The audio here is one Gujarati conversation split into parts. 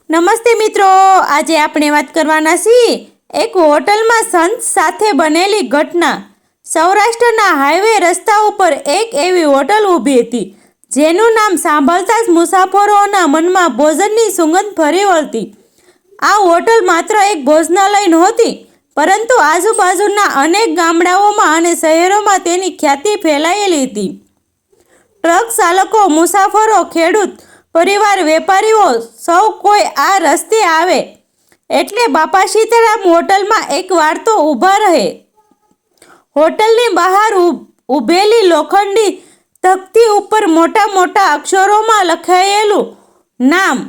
નમસ્તે મિત્રો, આજે આપણે વાત કરવાના છીએ એક હોટલમાં સંત સાથે બનેલી ઘટના। સૌરાષ્ટ્રના હાઈવે રસ્તા ઉપર એક એવી હોટલ ઊભી હતી જેનું નામ સાંભળતા જ મુસાફરોના મનમાં ભોજનની સુગંધ ફરી વળતી। આ હોટલ માત્ર એક ભોજનાલય નહોતી, પરંતુ આજુબાજુના અનેક ગામડાઓમાં અને શહેરોમાં તેની ખ્યાતિ ફેલાયેલી હતી। ટ્રક ચાલકો, મુસાફરો, ખેડૂત પરિવાર, વેપારીઓ સૌ કોઈ આ રસ્તે આવે એટલે બાપા સીતારામ હોટલમાં એકવાર તો ઊભા રહે। હોટલની બહાર ઊભેલી લોખંડી તકતી ઉપર મોટા મોટા અક્ષરોમાં લખાયેલું નામ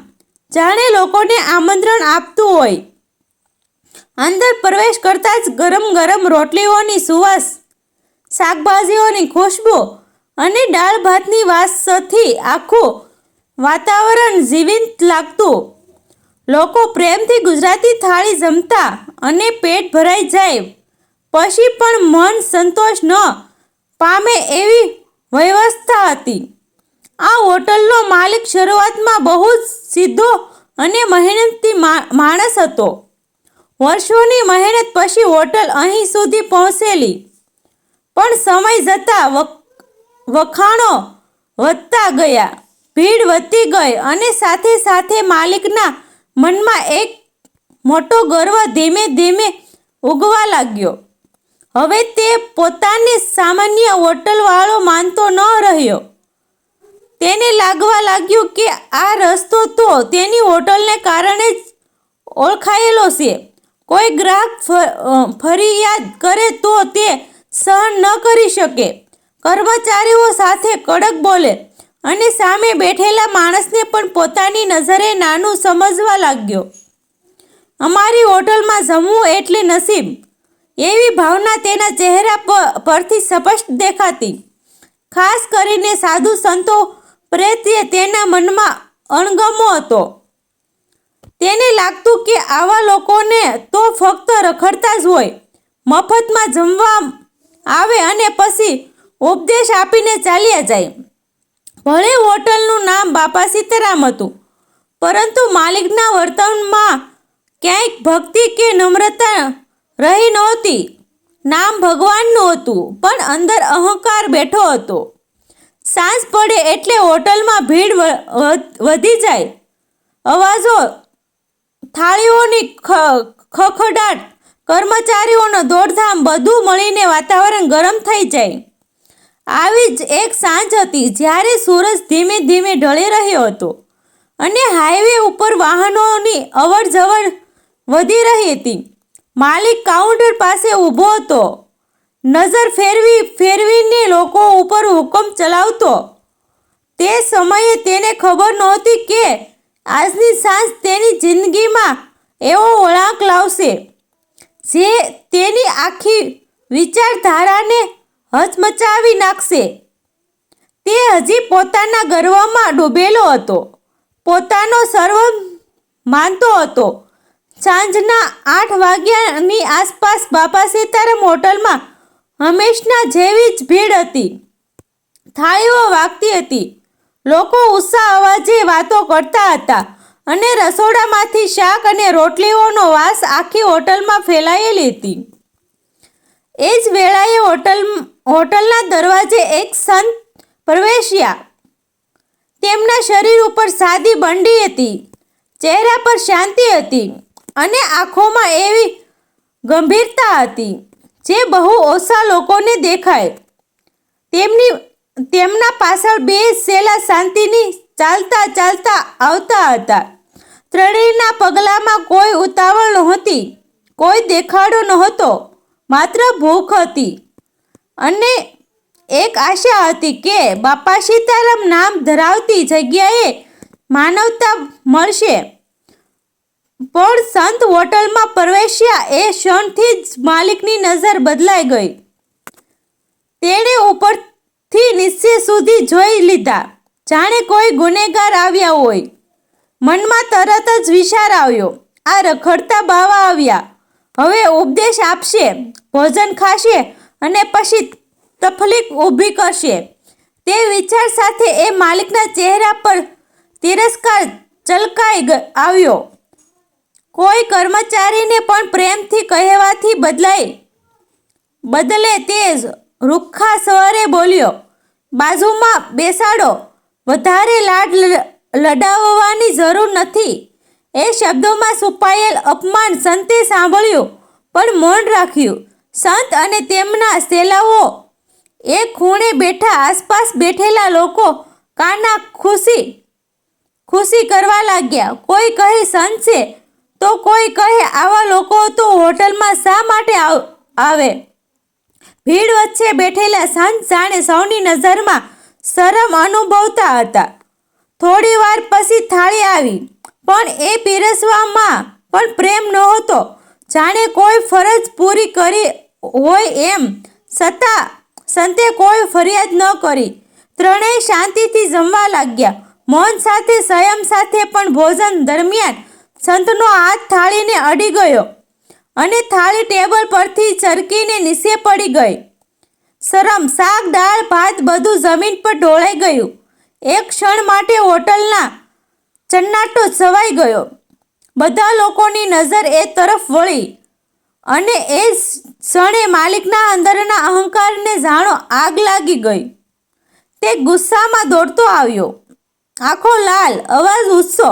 જાણે લોકોને આમંત્રણ આપતું હોય। અંદર પ્રવેશ કરતાં જ ગરમ ગરમ રોટલીઓની સુવાસ, શાકભાજીઓની ખુશ્બુ અને દાળ ભાતની વાસથી આખું વાતાવરણ જીવંત લાગતું। લોકો પ્રેમથી ગુજરાતી થાળી જમતા અને પેટ ભરાઈ જાય પછી પણ મન સંતોષ ન પામે એવી વ્યવસ્થા હતી। આ હોટલનો માલિક શરૂઆતમાં બહુ જ સીધો અને મહેનતી માણસ હતો। વર્ષોની મહેનત પછી હોટલ અહીં સુધી પહોંચેલી, પણ સમય જતાં વખાણો વધતા ગયા, ભીડ વધતી ગઈ અને સાથે સાથે માલિકના મનમાં એક મોટો ગર્વ ધીમે ધીમે ઉગવા લાગ્યો। હવે તે પોતાને સામાન્ય હોટલવાળો માનતો ન રહ્યો। તેને લાગવા લાગ્યું કે આ રસ્તો તો તેની હોટલને કારણે જ ઓળખાયેલો છે। કોઈ ગ્રાહક ફરિયાદ કરે તો તે સહન ન કરી શકે, કર્મચારીઓ સાથે કડક બોલે અને સામે બેઠેલા માણસને પણ પોતાની નજરે નાનું સમજવા લાગ્યો। અમારી હોટલમાં જમવું એટલે નસીબ, એવી ભાવના તેના ચહેરા પરથી સ્પષ્ટ દેખાતી। ખાસ કરીને સાધુ સંતો પ્રત્યે તેના મનમાં અણગમો હતો। તેને લાગતું કે આવા લોકોને તો ફક્ત રખડતા જ હોય, મફતમાં જમવા આવે અને પછી ઉપદેશ આપીને ચાલ્યા જાય। ભલે હોટલનું નામ બાપા સીતારામ હતું, પરંતુ માલિકના વર્તનમાં ક્યાંય ભક્તિ કે નમ્રતા રહી નહોતી। નામ ભગવાનનું હતું, પણ અંદર અહંકાર બેઠો હતો। સાંજ પડે એટલે હોટલમાં ભીડ વધી જાય, અવાજો, થાળીઓની ખખડાટ, કર્મચારીઓનો દોડધામ, બધું મળીને વાતાવરણ ગરમ થઈ જાય। આવી જ એક સાંજ હતી જ્યારે સૂરજ ધીમે ધીમે ઢળી રહ્યો હતો અને હાઈવે ઉપર વાહનોની અવરજવર વધી રહી હતી। માલિક કાઉન્ટર પાસે ઊભો હતો, નજર ફેરવીને લોકો ઉપર હુકમ ચલાવતો। તે સમયે તેને ખબર નહોતી કે આજની સાંજ તેની જિંદગીમાં એવો વળાંક લાવશે જે તેની આખી વિચારધારાને હચમચાવી નાખશે। તે હજી પોતાના ગર્વમાં ડૂબેલો હતો, પોતાનો સર્વ માનતો હતો। સાંજના 8 વાગ્યાની આસપાસ બાપા સીતારામ હોટલમાં હંમેશના જેવી જ ભીડ હતી। થાળીઓ વાગતી હતી, લોકો ઊંચા અવાજે વાતો કરતા હતા અને રસોડામાંથી શાક અને રોટલીઓનો વાસ આખી હોટલમાં ફેલાયેલી હતી। એ જ વેળાએ હોટલના દરવાજે એક સંત પ્રવેશ્યા। તેમના શરીર ઉપર સાદી બંડી હતી, ચહેરા પર શાંતિ હતી અને આંખોમાં એવી ગંભીરતા હતી જે બહુ ઓછા લોકોને દેખાય। તેમના પાછળ 2 ચેલા શાંતિથી ચાલતા આવતા હતા। ત્રણેયના પગલામાં કોઈ ઉતાવળ નહોતી, કોઈ દેખાડો નહોતો, માત્ર ભૂખ હતી અને એક આશા હતી કે બાપા સીતારામ નામ ધરાવતી જગ્યાએ માનવતા મળશે। પણ સંત હોટલમાં પ્રવેશ્યા એ ક્ષણથી જ માલિકની નજર બદલાઈ ગઈ। તેણે ઉપરથી નીચે સુધી જોઈ લીધા, જાણે કોઈ ગુનેગાર આવ્યા હોય। મનમાં તરત જ વિચાર આવ્યો, આ રખડતા બાવા આવ્યા, હવે ઉપદેશ આપશે, ભોજન ખાશે અને પછી તકલીફ ઊભી કરશે। તે વિચાર સાથે એ માલિકના ચહેરા પર તિરસ્કાર છલકાઈ આવ્યો। કોઈ કર્મચારીને પણ પ્રેમથી કહેવાથી બદલે તે રૂખા સ્વરે બોલ્યો, બાજુમાં બેસાડો, વધારે લાડ લડાવવાની જરૂર નથી. એ શબ્દોમાં છુપાયેલ અપમાન સંતે સાંભળ્યું પણ મૌન રાખ્યું. સંત અને તેમના ચેલાઓ એક ખૂણે બેઠા. આસપાસ બેઠેલા લોકો કાના ખુશી કરવા લાગ્યા. કોઈ કહે સંત છે તો કોઈ કહે આવા લોકો તો હોટલમાં શા માટે આવે? ભીડ વચ્ચે બેઠેલા સંત જાણે સૌની નજરમાં શરમ અનુભવતા હતા. થોડી વાર પછી થાળી આવી, પણ એ પીરસવામાં પણ પ્રેમ નહોતો, જાણે કોઈ ફરજ પૂરી કરી હોય એમ. છતાં સંતે કોઈ ફરિયાદ ન કરી. ત્રણેય શાંતિથી જમવા લાગ્યા, મૌન સાથે, સંયમ સાથે. પણ ભોજન દરમિયાન સંતનો હાથ થાળીને અડી ગયો અને થાળી ટેબલ પરથી સરકીને નીચે પડી ગઈ. શરમ, શાક, દાળ, ભાત બધું જમીન પર ઢોળાઈ ગયું. એક ક્ષણ માટે હોટલના સન્નાટો છવાઈ ગયો. બધા લોકોની નજર એ તરફ વળી અને એ ક્ષણે માલિકના અંદરના અહંકારને જાણો આગ લાગી ગઈ. તે ગુસ્સામાં દોડતો આવ્યો, આંખો લાલ, અવાજ ઊંચો.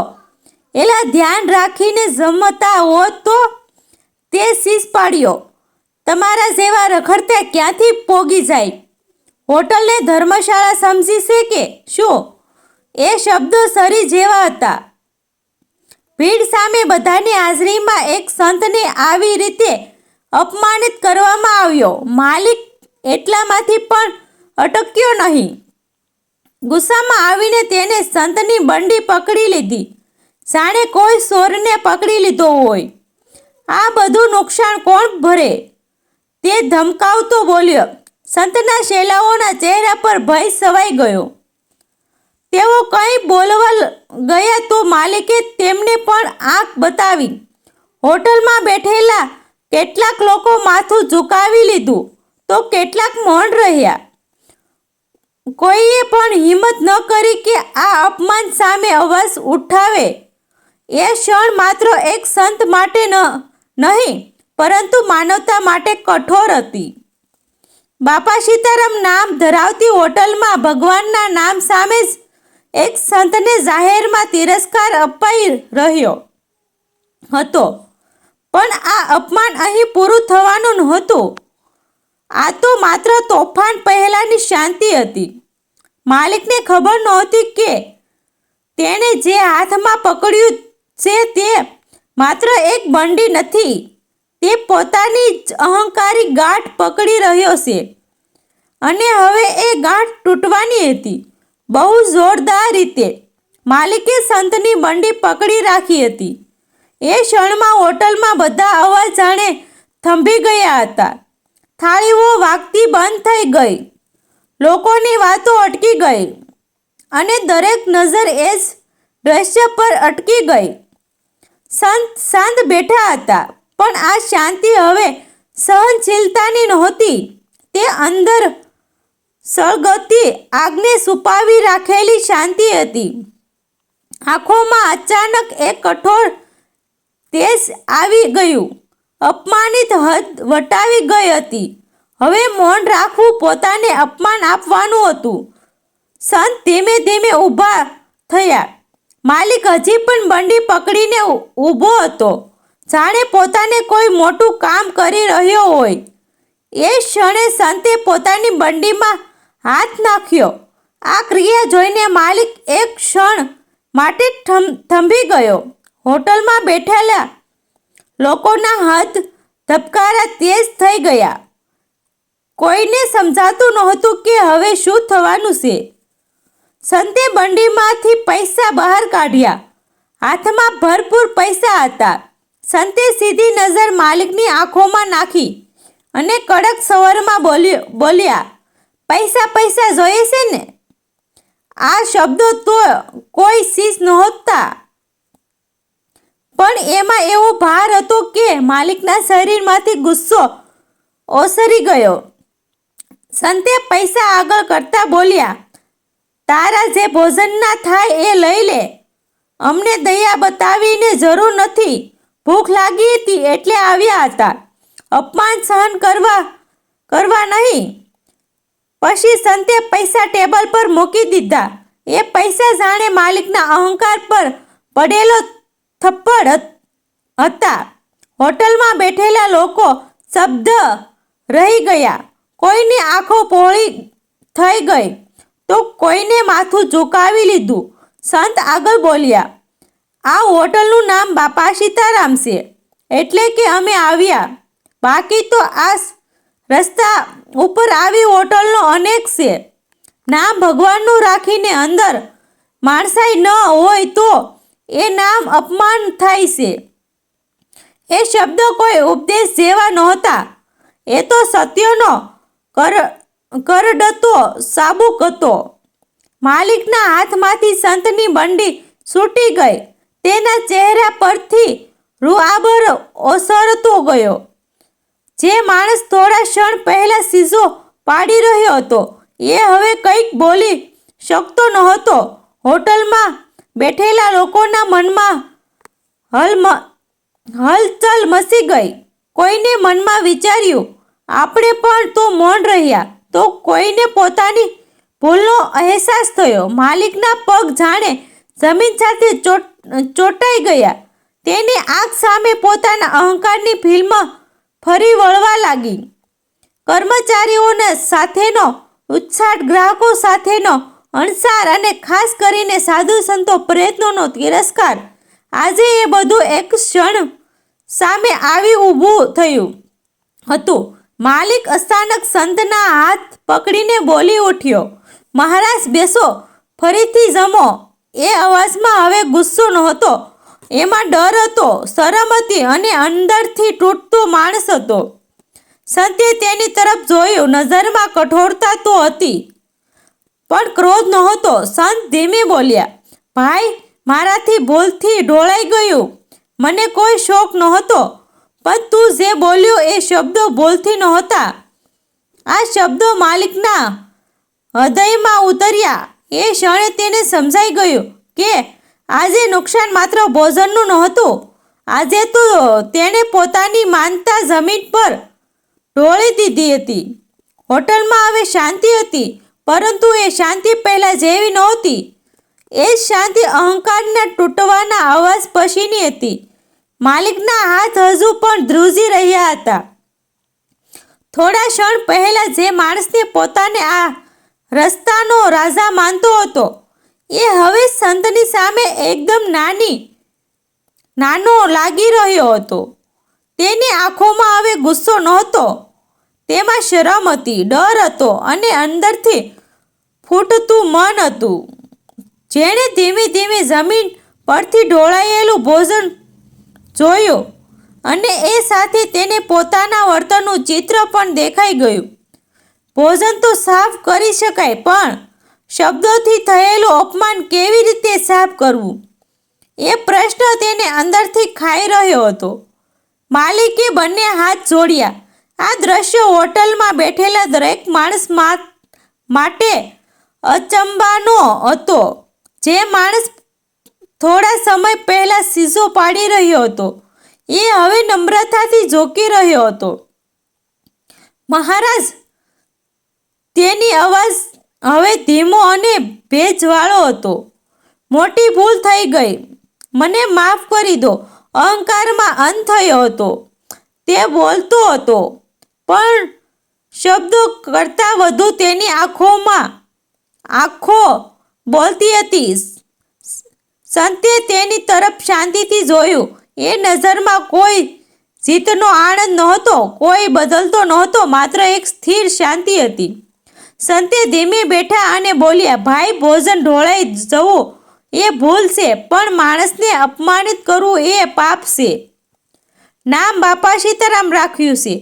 એલા, ધ્યાન રાખીને જમતા હોત તો. તે શીશ પાડ્યો, તમારા જેવા રખડતા ક્યાંથી પોગી જાય? હોટલને ધર્મશાળા સમજી છે કે શું? એ શબ્દો સરી જેવા હતા. ભીડ સામે બધાની હાજરીમાં એક સંતને આવી રીતે અપમાનિત કરવામાં આવ્યો. માલિક એટલામાંથી પણ અટક્યો નહીં. ગુસ્સામાં આવીને તેને સંતની બંડી પકડી લીધી, જાણે કોઈ ચોરને પકડી લીધો હોય. આ બધું નુકસાન કોણ ભરે? તે ધમકાવતો બોલ્યો. સંતના ચેલાઓના ચહેરા પર ભય છવાઈ ગયો. તેઓ કંઈ બોલવા ગયા તો માલિકે તેમને પણ આંખ બતાવી. હોટલમાં બેઠેલા કેટલાક લોકો માથું ઝુકાવી લીધું તો કેટલાક મૌન રહ્યા. કોઈએ પણ હિંમત ન કરી કે આ અપમાન સામે અવાજ ઉઠાવે. એ ક્ષણ માત્ર એક સંત માટે નહીં, પરંતુ માનવતા માટે કઠોર હતી. બાપા સીતારામ નામ ધરાવતી હોટલમાં ભગવાનના નામ સામે જ એક સંતને જાહેરમાં તિરસ્કાર અપાઈ રહ્યો હતો. પણ આ અપમાન અહીં પૂરું થવાનું નહોતું. આ તો માત્ર તોફાન પહેલાંની શાંતિ હતી. માલિકને ખબર નહોતી કે તેણે જે હાથમાં પકડ્યું છે તે માત્ર એક બંડી નથી, તે પોતાની જ અહંકારી ગાંઠ પકડી રહ્યો છે. અને હવે એ ગાંઠ તૂટવાની હતી, બહુ જોરદાર રીતે. માલિકે સંતની બંડી પકડી રાખી હતી. એ ક્ષણમાં હોટલમાં બધા અવાજ જાણે થંભી ગયા હતા. થાળીઓ વાગતી બંધ થઈ ગઈ, લોકોની વાતો અટકી ગઈ અને દરેક નજર એ જ દ્રશ્ય પર અટકી ગઈ. સંત શાંત બેઠા હતા, પણ આ શાંતિ હવે સહનશીલતાની નહોતી. તે અંદર સળગતી આગને છુપાવી રાખેલી શાંતિ હતી. આંખોમાં અચાનક એક કઠોર તેજ આવી ગયું. અપમાનિત હદ વટાવી ગઈ હતી. હવે મૌન રાખવું પોતાને અપમાન આપવાનું હતું. સંત ધીમે ધીમે ઊભા થયા. માલિક હજી પણ બંડી પકડીને ઊભો હતો, જાણે પોતાને કોઈ મોટું કામ કરી રહ્યો હોય. એ ક્ષણે સંતે પોતાની બંડીમાં હાથ નાખ્યો. આ ક્રિયા જોઈને માલિક એક ક્ષણ માટે થંભી ગયો. હોટલમાં બેઠેલા લોકોના હાથ ધબકારા તેજ થઈ ગયા. કોઈને સમજાતું નહોતું કે હવે શું થવાનું છે. સંતે બંડીમાંથી પૈસા બહાર કાઢ્યા. હાથમાં ભરપૂર પૈસા હતા. સંતે સીધી નજર માલિકની આંખોમાં નાખી અને કડક સ્વરમાં બોલ્યા, પૈસા પૈસા જોઈએ છે ને? આ શબ્દો તો કોઈ શીશ નહોતા, પણ એમાં એવો ભાર હતો કે માલિકના શરીરમાંથી ગુસ્સો ઓસરી ગયો. સંતે પૈસા આગળ કરતા બોલ્યા, તારા જે ભોજનના થાય એ લઈ લે. અમને દયા બતાવીને જરૂર નથી. ભૂખ લાગી હતી એટલે આવ્યા હતા, અપમાન સહન કરવા નહીં. પછી સંતે પૈસા ટેબલ પર મૂકી દીધા. એ પૈસા જાણે માલિકના અહંકાર પર પડેલો થપ્પડ હતા. હોટલમાં બેઠેલા લોકો સ્તબ્ધ રહી ગયા. કોઈની આંખો પહોળી થઈ ગઈ તો કોઈને માથું ઝુકાવી લીધું. સંત આગળ બોલ્યા, આ હોટલનું નામ બાપા સીતારામ છે એટલે કે અમે આવ્યા. બાકી તો આ રસ્તા ઉપર આવી હોટલનો અનેક છે. નામ ભગવાનનું રાખીને અંદર માણસાઈ ન હોય તો એ નામ અપમાન થાય છે. એ શબ્દ કોઈ ઉપદેશ જેવા નહોતા. એ તો સત્યનો કરડતો સાબુક હતો. માલિકના હાથમાંથી સંતની બંડી છૂટી ગઈ. તેના ચહેરા પરથી રૂઆબર ઓસરતો ગયો. જે માણસ થોડા ક્ષણ પહેલા સીઝો પાડી રહ્યો હતો એ હવે કંઈક બોલી શકતો નહોતો. હોટલમાં બેઠેલા લોકોના મનમાં હલચલ મચી ગઈ. કોઈને મનમાં વિચાર્યું, આપણે પણ તો મૌન રહ્યા તો કોઈને પોતાની ભૂલનો અહેસાસ થયો. માલિકના પગ જાણે જમીન સાથે ચોંટાઈ ગયા. તેની આંખ સામે પોતાના અહંકારની ફિલ્મ ફરી વળવા લાગી. કર્મચારીઓને સાથેનો ઉત્સાહ, ગ્રાહકો સાથેનો અણસાર અને ખાસ કરીને સાધુ સંતો પ્રયત્નોનો તિરસ્કાર, આજે એ બધું એક ક્ષણ સામે આવી ઊભું થયું હતું. માલિક અચાનક સંતના હાથ પકડીને બોલી ઉઠ્યો, મહારાજ બેસો, ફરીથી જમો. એ અવાજમાં હવે ગુસ્સો નહોતો, એમાં ડર હતો, શરમ હતી અને અંદરથી તૂટતો માણસ હતો. સંતે તેની તરફ જોયું. નજરમાં કઠોરતા તો હતી પણ ક્રોધ નહોતો. સંત ધીમે બોલ્યા, ભાઈ, મારાથી ભૂલથી ઢોળાઈ ગયું. મને કોઈ શોખ નહોતો, પણ તું જે બોલ્યો એ શબ્દો ભૂલથી નહોતા. આ શબ્દો માલિકના હૃદયમાં ઉતર્યા. એ ક્ષણે તેને સમજાઈ ગયું કે આજે નુકસાન માત્ર ભોજનનું નહોતું. આજે તો તેણે પોતાની માનતા જમીન પર ઢોળી દીધી હતી. હોટલમાં હવે શાંતિ હતી, પરંતુ એ શાંતિ પહેલા જેવી નહોતી. એ જ શાંતિ અહંકારના તૂટવાના અવાજ પછીની હતી. માલિકના હાથ હજુ પણ ધ્રુજી રહ્યા હતા. થોડા ક્ષણ પહેલા જે માણસને પોતાને આ રસ્તાનો રાજા માનતો હતો એ હવે સંતની સામે એકદમ નાનો લાગી રહ્યો હતો. તેની આંખોમાં હવે ગુસ્સો નહોતો, તેમાં શરમ હતી, ડર હતો અને અંદરથી ફૂટતું મન હતું. જેણે ધીમે ધીમે જમીન પરથી ઢોળાયેલું ભોજન જોયું અને એ સાથે તેને પોતાના વર્તનનું ચિત્ર પણ દેખાઈ ગયું. ભોજન તો સાફ કરી શકાય, પણ શબ્દોથી થયેલું અપમાન કેવી રીતે સાફ કરવું એ પ્રશ્ન તેને અંદરથી ખાઈ રહ્યો હતો. માલિકે બંને હાથ જોડ્યા. આ દ્રશ્ય હોટલમાં બેઠેલા દરેક માણસ માટે અચંબાનો હતો. જે માણસ થોડા સમય પહેલા સીઝો પાડી રહ્યો હતો એ હવે નમ્રતાથી ઝોકી રહ્યો હતો. મહારાજ, તેની અવાજ હવે ધીમો અને ભેજવાળો હતો. મોટી ભૂલ થઈ ગઈ, મને માફ કરી દો. અહંકારમાં અંત થયો હતો. તે બોલતો હતો, પણ શબ્દો કરતાં વધુ તેની આંખો બોલતી હતી. સંતે તેની તરફ શાંતિથી જોયું. એ નજરમાં કોઈ જીતનો આનંદ નહોતો, કોઈ બદલતો નહોતો, માત્ર એક સ્થિર શાંતિ હતી. સંતે ધીમે બેઠા અને બોલ્યા, ભાઈ, ભોજન ઢોળાઈ જવું એ ભૂલ છે, પણ માણસને અપમાનિત કરવું એ પાપ છે. નામ બાપા સીતારામ રાખ્યું છે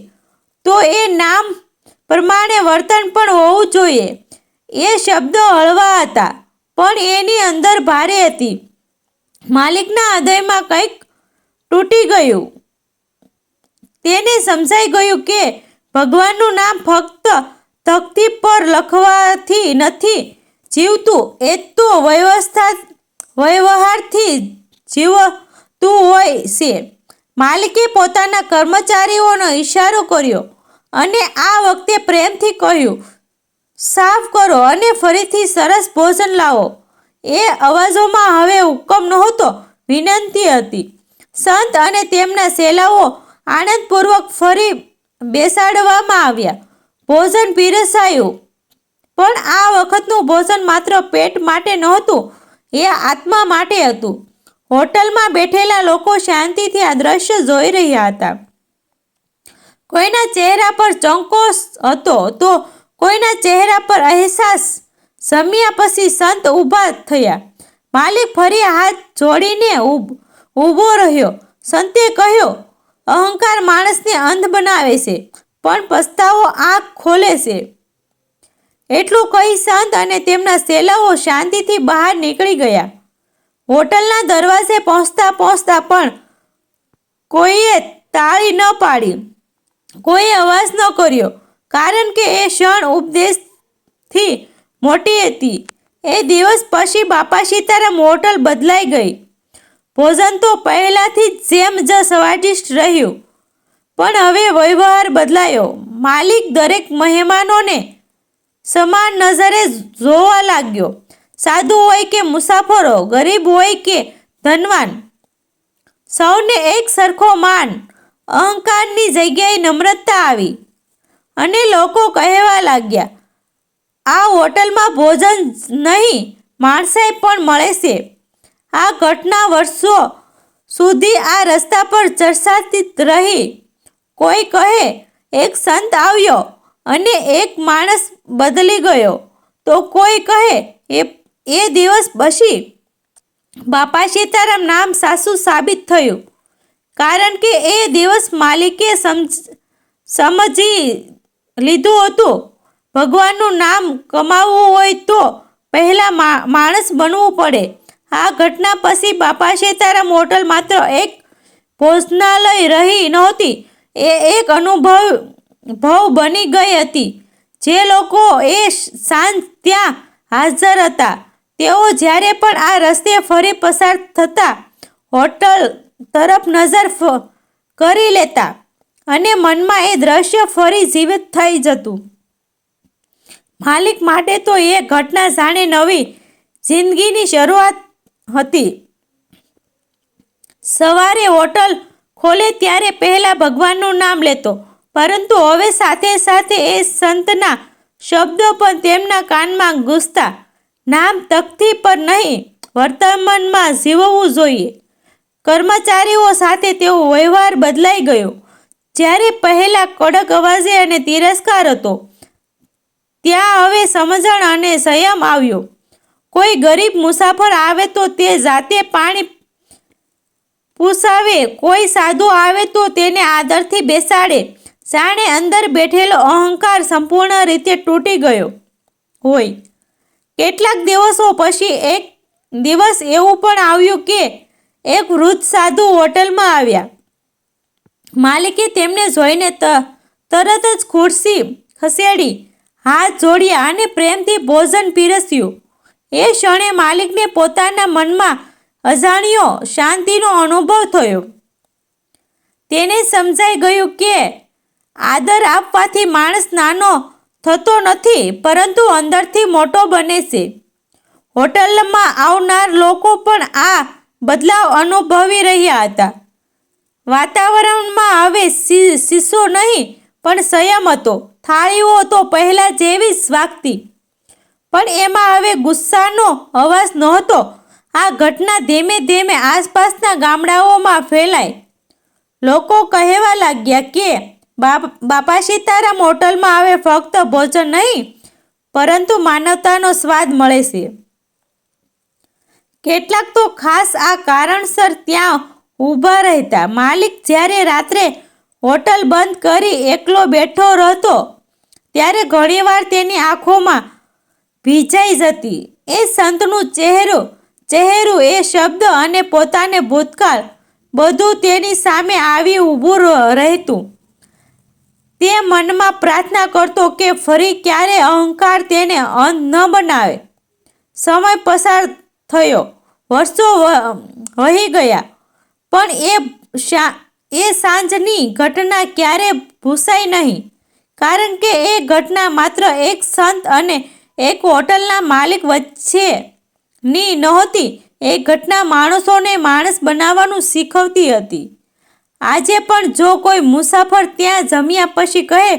તો એ નામ પ્રમાણે વર્તન પણ હોવું જોઈએ. એ શબ્દો હળવા હતા, પણ એની અંદર ભારે હતી. માલિકના હૃદયમાં કંઈક તૂટી ગયું. તેને સમજાઈ ગયું કે ભગવાનનું નામ ફક્ત તકતી પર લખવાથી નથી જીવતું, એ તો વ્યવહારથી જીવતું હોય છે. માલિકે પોતાના કર્મચારીઓનો ઈશારો કર્યો અને આ વખતે પ્રેમથી કહ્યું, સાફ કરો અને ફરીથી સરસ ભોજન લાવો. એ અવાજોમાં હવે હુકમ નહોતો, વિનંતી હતી. સંત અને તેમના ચેલાઓ આનંદપૂર્વક ફરી બેસાડવામાં આવ્યા. ભોજન પીરસાયું, પણ આ વખતનું ભોજન માત્ર પેટ માટે નહોતું, એ આત્મા માટે હતું. હોટલમાં બેઠેલા લોકો શાંતિથી આ દ્રશ્ય જોઈ રહ્યા હતા. કોઈના ચહેરા પર ચંકો હતો તો કોઈના ચહેરા પર અહેસાસ. જમ્યા પછી સંત ઊભા થયા. માલિક ફરી હાથ જોડીને ઊભો રહ્યો. સંતે કહ્યું, અહંકાર માણસને અંધ બનાવે છે, પણ પસ્તાવો આંખ ખોલે છે. એટલું કહી સંત અને તેમના ચેલાઓ શાંતિથી બહાર નીકળી ગયા. હોટલના દરવાજે પહોંચતા પહોંચતા પણ કોઈએ તાળી ન પાડી, કોઈએ અવાજ ન કર્યો, કારણ કે એ ક્ષણ ઉપદેશથી મોટી હતી. એ દિવસ પછી બાપા સીતારામ હોટલ બદલાઈ ગઈ. ભોજન તો પહેલાથી જેમ જ સ્વાદિષ્ટ રહ્યું, પણ હવે વ્યવહાર બદલાયો. માલિક દરેક મહેમાનોને સમાન નજરે જોવા લાગ્યો. સાધુ હોય કે મુસાફરો, ગરીબ હોય કે ધનવાન, સૌને એક સરખો માન. અહંકારની જગ્યાએ નમ્રતા આવી અને લોકો કહેવા લાગ્યા, આ હોટલમાં ભોજન નહીં, માણસાઈ પણ મળે છે. આ ઘટના વર્ષો સુધી આ રસ્તા પર ચર્ચાતી રહી. કોઈ કહે, એક સંત આવ્યો અને એક માણસ બદલી ગયો, તો કોઈ કહે, એ દિવસ પછી બાપા સીતારામ નામ સાચું સાબિત થયું, કારણ કે એ દિવસ માલિકે સમજી લીધું હતું, ભગવાનનું નામ કમાવવું હોય તો પહેલા માણસ બનવું પડે. આ ઘટના પછી બાપા સીતારામ હોટલ માત્ર એક ભોજનાલય રહી નહોતી, એ એક અનુભવ બની ગઈ હતી. જે લોકો એ સાંજ ત્યાં હાજર હતા, તેઓ જ્યારે પણ આ રસ્તે ફરી પસાર થતા, હોટલ તરફ નજર કરી લેતા અને મનમાં એ દ્રશ્ય ફરી જીવિત થઈ જતું. માલિક માટે તો એ ઘટના જાણે નવી જિંદગીની શરૂઆત હતી. સવારે હોટલ ખોલે ત્યારે પહેલા ભગવાનનું નામ લેતો, પરંતુ હવે સાથે સાથે એ સંતના શબ્દો પણ તેમના કાનમાં ગૂંજતા. નામ તકતી પર નહીં, વર્તમાનમાં જીવવું જોઈએ. કર્મચારીઓ સાથે તેવો વ્યવહાર બદલાઈ ગયો. જ્યારે પહેલા કડક અવાજે અને તિરસ્કાર હતો, ત્યાં હવે સમજણ અને સંયમ આવ્યો. કોઈ ગરીબ મુસાફર આવે તો તે જાતે પાણી પૂછાવે, કોઈ સાધુ આવે તો તેને આદરથી બેસાડે, જાણે અંદર બેઠેલો અહંકાર સંપૂર્ણ રીતે તૂટી ગયો હોય. કેટલાક દિવસો પછી એક દિવસ એવું પણ આવ્યું કે એક વૃદ્ધ સાધુ હોટલમાં આવ્યા. માલિકે તેમને જોઈને તરત જ ખુરશી ખસેડી, હાથ જોડ્યા અને પ્રેમથી ભોજન પીરસ્યું. એ ક્ષણે માલિકને પોતાના મનમાં અજાણ્યો શાંતિનો અનુભવ થયો. તેને સમજાઈ ગયું કે આદર આપવાથી માણસ નાનો થતો નથી, પરંતુ અંદરથી મોટો બને છે. હોટલમાં આવનાર લોકો પણ આ બદલાવ અનુભવી રહ્યા હતા. વાતાવરણમાં હવે શીશો નહીં, પણ સંયમ હતો. થાળીઓ તો પહેલા જેવી જ વાગતી, પણ એમાં હવે ગુસ્સાનો અવાજ નહોતો. આ ઘટના ધીમે ધીમે આસપાસના ગામડાઓમાં ફેલાઈ. લોકો કહેવા લાગ્યા કે બાપા સીતારામ હોટલમાં હવે ફક્ત ભોજન નહીં, પરંતુ માનવતાનો સ્વાદ મળે છે. કેટલાક તો ખાસ આ કારણસર ત્યાં ઊભા રહેતા. માલિક જ્યારે રાત્રે હોટલ બંધ કરી એકલો બેઠો રહેતો, ત્યારે ઘણીવાર તેની આંખોમાં ભીંજાઈ જતી. એ સંતનું ચહેરું, એ શબ્દ અને પોતાને ભૂતકાળ, બધું તેની સામે આવી ઊભું રહેતું. તે મનમાં પ્રાર્થના કરતો કે ફરી ક્યારે અહંકાર તેને અંધ ન બનાવે. સમય પસાર થયો, વર્ષો વહી ગયા, પણ એ સાંજની ઘટના ક્યારે ભૂસાય નહીં, કારણ કે એ ઘટના માત્ર એક સંત અને એક હોટલના માલિક વચ્ચેની નહોતી. એ ઘટના માણસોને માણસ બનાવવાનું શીખવતી હતી. આજે પણ જો કોઈ મુસાફર ત્યાં જમ્યા પછી કહે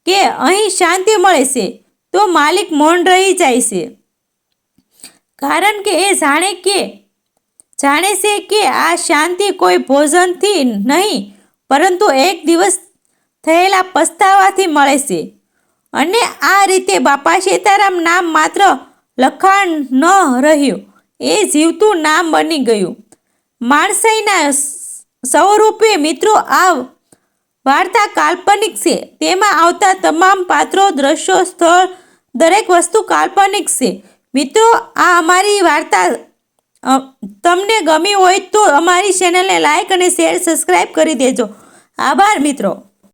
કે અહીં શાંતિ મળે છે, તો માલિક મૌન રહી જાય છે, કારણ કે એ જાણે છે કે આ શાંતિ કોઈ ભોજનથી નહીં, પરંતુ એક દિવસ થયેલા પસ્તાવાથી મળે છે. અને આ રીતે બાપા સીતારામ નામ માત્ર લખાણ ન રહ્યું, એ જીવતું નામ બની ગયું. માણસાઈના સ્વરૂપે. મિત્રો, આ વાર્તા કાલ્પનિક છે. તેમાં આવતા તમામ પાત્રો, દ્રશ્યો, સ્થળ, દરેક વસ્તુ કાલ્પનિક છે. મિત્રો, આ અમારી વાર્તા તમને ગમી હોય તો અમારી ચેનલને લાઈક અને શેર, સબસ્ક્રાઈબ કરી દેજો. આભાર મિત્રો.